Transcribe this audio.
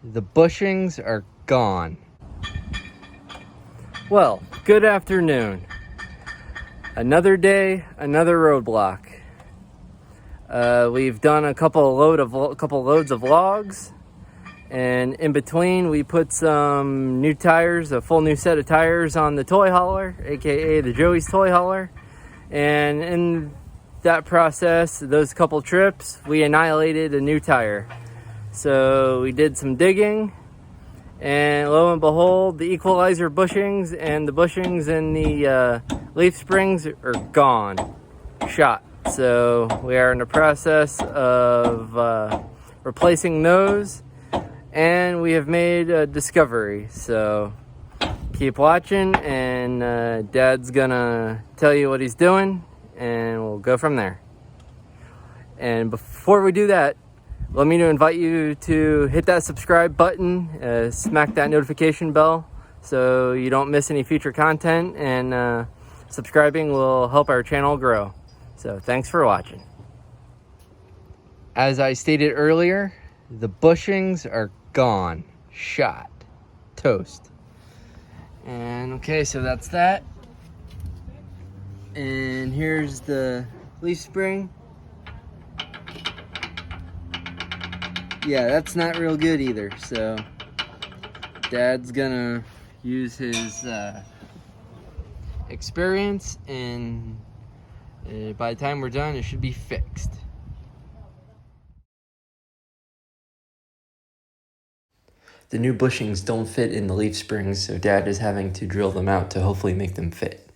The bushings are gone. Well, good afternoon. Another day, another roadblock. We've done a couple loads of logs, and in between we put some new tires, a full new set of tires on the toy hauler, aka the Joey's toy hauler. And in that process, those couple trips, we annihilated a new tire. So we did some digging, and lo and behold, the equalizer bushings and the bushings in the leaf springs are gone, shot. So we are in the process of replacing those, and we have made a discovery. So keep watching, and Dad's gonna tell you what he's doing, and we'll go from there. And before we do that, let me invite you to hit that subscribe button, smack that notification bell so you don't miss any future content, and subscribing will help our channel grow. So thanks for watching. As I stated earlier, the bushings are gone, shot, toast. And okay, so that's that. And here's the leaf spring. Yeah, that's not real good either, so Dad's gonna use his experience, and by the time we're done, it should be fixed. The new bushings don't fit in the leaf springs, so Dad is having to drill them out to hopefully make them fit.